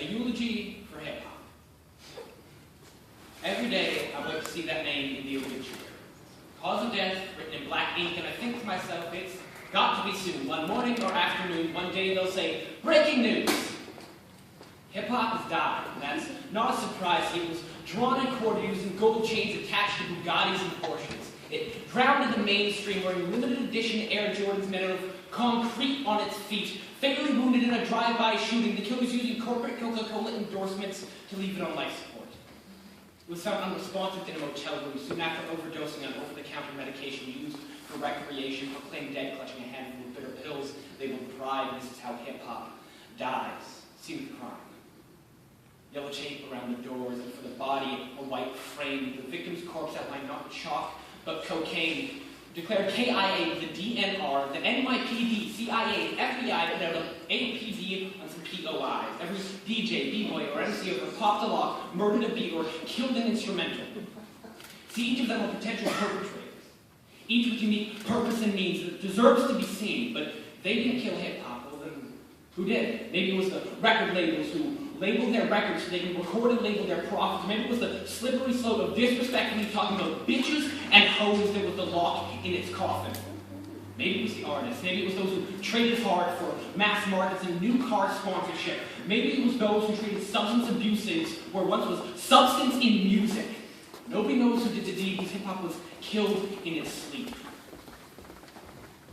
A eulogy for hip hop. Every day I wait to see that name in the obituary. Cause of death written in black ink, and I think to myself, it's got to be soon. One morning or afternoon, one day they'll say, breaking news! Hip hop has died, and that's not a surprise. It was drawn in quarter using gold chains attached to Bugattis and Porsches. It drowned in the mainstream wearing limited edition Air Jordans made out of concrete on its feet, fatally wounded in a drive-by shooting, the killers using corporate Coca-Cola endorsements to leave it on life support. It was found unresponsive in a motel room soon after overdosing on over-the-counter medication used for recreation, proclaimed dead clutching a handful of bitter pills labeled pride. This is how hip-hop dies. Scene of crime. Yellow tape around the doors, and for the body, a white frame. The victim's corpse outlined not with chalk, but cocaine. Declared KIA, the DNR, the NYPD, CIA, FBI, put out an APD on some POIs. Every DJ, B-boy, or MC ever popped a lock, murdered a beat, or killed an instrumental. See, each of them are potential perpetrators. Each with unique purpose and means that deserves to be seen, but they didn't kill hip-hop. Well, then who did? Maybe it was the record labels who labeled their records so they can record and label their profits. Maybe it was the slippery slope of disrespectfully talking about bitches and hoes that was the lock in its coffin. Maybe it was the artists. Maybe it was those who traded hard for mass markets and new car sponsorship. Maybe it was those who traded substance abuses where once was substance in music. Nobody knows who did the deed because hip-hop was killed in its sleep.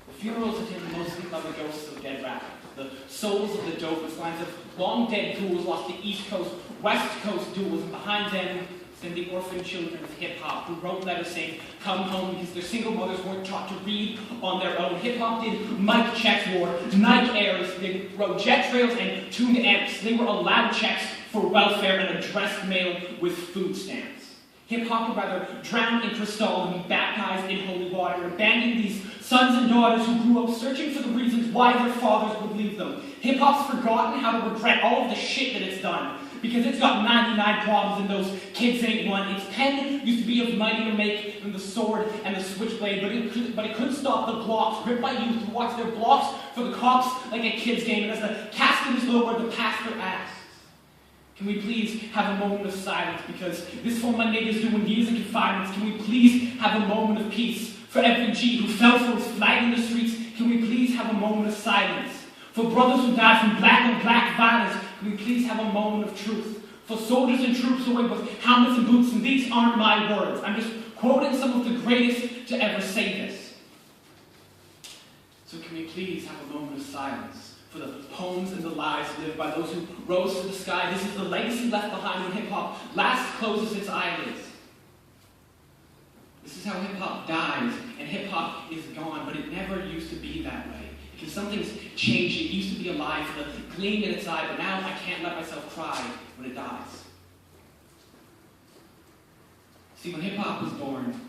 The funerals attended mostly by the ghosts of dead rappers, the souls of the dopest, lines of long dead ghouls lost to East Coast, West Coast duels, and behind them stand the orphan children of hip-hop who wrote letters saying, come home, because their single mothers weren't taught to read on their own. Hip-hop did mic checks, wore Nike Airs, they rode jet trails and tuned amps. They were allowed checks for welfare and addressed mail with food stamps. Hip-hop would rather drown in Cristal than be baptized in holy water, abandoning these sons and daughters who grew up searching for the reasons why their fathers would leave them. Hip-hop's forgotten how to regret all of the shit that it's done, because it's got 99 problems and those kids ain't one. Its pen used to be of mightier make than the sword and the switchblade, but it couldn't stop the Glocks ripped by youth who watched their blocks for the cops like a kid's game, and as the casket is lowered, the pastor asks, can we please have a moment of silence, because this for my niggas doing years in confinements. Can we please have a moment of peace for every G who fell for his flag in the streets? Can we please have a moment of silence for brothers who died from black on black violence? Can we please have a moment of truth for soldiers and troops away with helmets and boots? And these aren't my words. I'm just quoting some of the greatest to ever say this. So can we please have a moment of silence for the homes and the lives lived by those who rose to the sky? This is the legacy left behind when hip-hop last closes its eyelids. This is how hip-hop dies, and hip-hop is gone, but it never used to be that way. Because something's changed. It used to be alive for the gleam in its eye, but now I can't let myself cry when it dies. See, when hip-hop was born,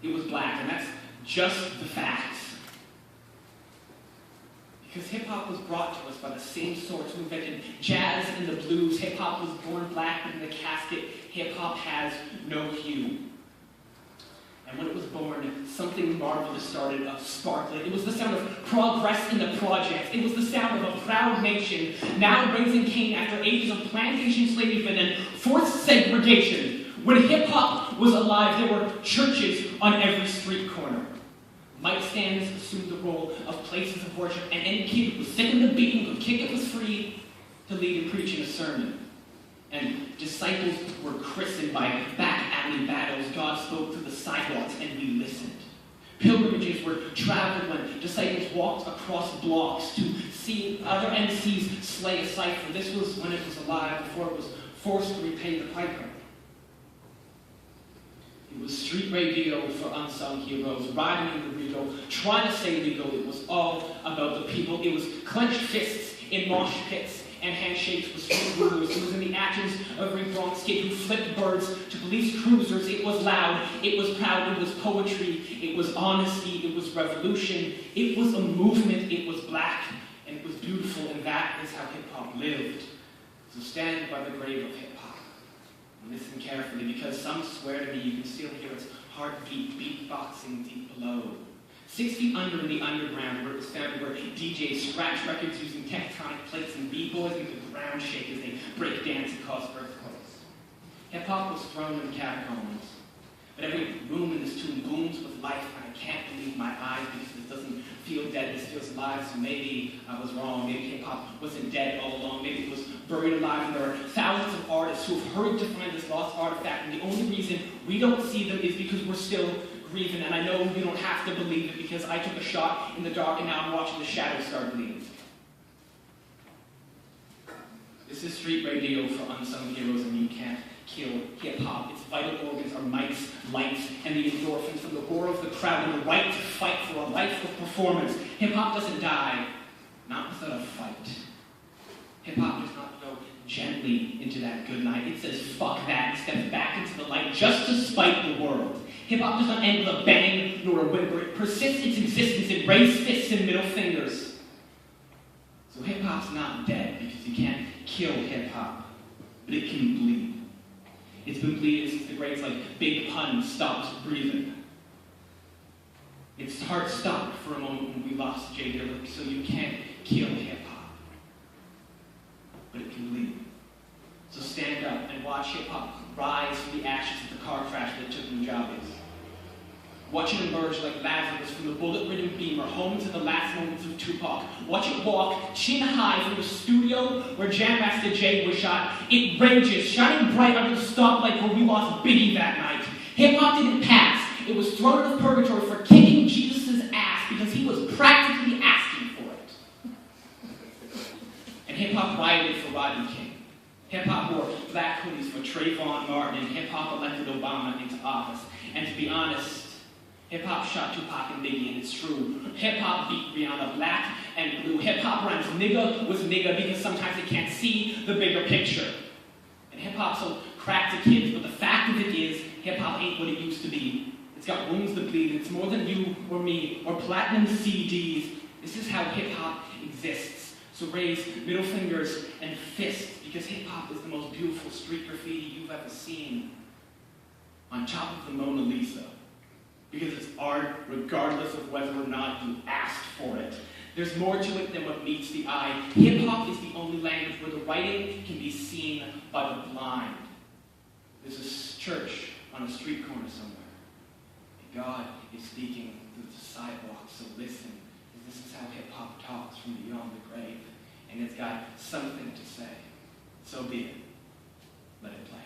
it was black, and that's just the facts. Because hip-hop was brought to us by the same sorts who invented jazz and the blues. Hip-hop was born black, but in the casket, hip-hop has no hue. And when it was born, something marvelous started sparkling. It was the sound of progress in the projects. It was the sound of a proud nation, now raising Cain after ages of plantation slavery and forced segregation. When hip-hop was alive, there were churches on every street corner. Mic stands assumed the role of places of worship, and any kid who was sick of the beat and could kick it was free to lead in preaching a sermon. And disciples were christened by back-alley battles. God spoke through the sidewalks, and we listened. Pilgrimages were traveled when disciples walked across blocks to see other MCs slay a cipher. This was when it was alive, before it was forced to repay the piper. It was street radio for unsung heroes, riding in the Regal, trying to stay legal. It was all about the people. It was clenched fists in mosh pits and handshakes with street rulers. It was in the actions of a Bronx kid who flipped birds to police cruisers. It was loud, it was proud, it was poetry, it was honesty, it was revolution, it was a movement, it was black, and it was beautiful, and that is how hip-hop lived. So stand by the grave of hip-hop. Listen carefully, because some swear to me you can still hear its heartbeat beatboxing deep below. 6 feet under in the underground, where it was founded, where DJs scratch records using tectonic plates and b-boys make the ground shake as they break dance and cause earthquakes. Hip-hop was thrown in the catacombs, but every room in this tomb booms with life, and I can't believe my eyes because this doesn't feel dead, this feels alive, so maybe I was wrong. Maybe hip-hop wasn't dead all along, maybe it was buried alive, and there are thousands of artists who have hurried to find this lost artifact, and the only reason we don't see them is because we're still grieving, and I know you don't have to believe it because I took a shot in the dark and now I'm watching the shadows start bleeding. This is street radio for unsung heroes, and you can't kill hip-hop. Its vital organs are mics, lights, and the endorphins from the roar of the crowd and the right to fight for a life of performance. Hip-hop doesn't die, not without a fight. Hip-hop does not go gently into that good night. It says, fuck that, and steps back into the light just to spite the world. Hip-hop does not end with a bang nor a whimper. It persists its existence in raised fists and middle fingers. So hip-hop's not dead because you can't kill hip-hop, but it can bleed. It's been bleeding since the greats like Big Pun stopped breathing. Its heart stopped for a moment when we lost Jay Dilla, so you can't kill hip-hop, but it can bleed. So stand up and watch hip-hop rise from the ashes of the car crash that took Mujabes. Watch it emerge like Lazarus from the bullet-ridden beamer home to the last moments of Tupac. Watch it walk chin high from the studio where Jam Master Jay was shot. It rages, shining bright under the stoplight where we lost Biggie that night. Hip-hop didn't pass. It was thrown out of purgatory for kicking Jesus' ass because he was practically asking for it. And hip-hop rioted for Rodney King. Hip-hop wore black hoodies for Trayvon Martin, and hip-hop elected Obama into office. And to be honest, hip-hop shot Tupac and Biggie, and it's true. Hip-hop beat Rihanna black and blue. Hip-hop rhymes nigga with nigga because sometimes they can't see the bigger picture. And hip-hop sold crack to kids, but the fact of it is, hip-hop ain't what it used to be. It's got wounds that bleed, and it's more than you or me or platinum CDs. This is how hip-hop exists. So raise middle fingers and fists, because hip-hop is the most beautiful street graffiti you've ever seen. On top of the Mona Lisa. Because it's art regardless of whether or not you asked for it. There's more to it than what meets the eye. Hip-hop is the only language where the writing can be seen by the blind. There's a church on a street corner somewhere. And God is speaking through the sidewalk, so listen. This is how hip-hop talks from beyond the grave. And it's got something to say. So be it. Let it play.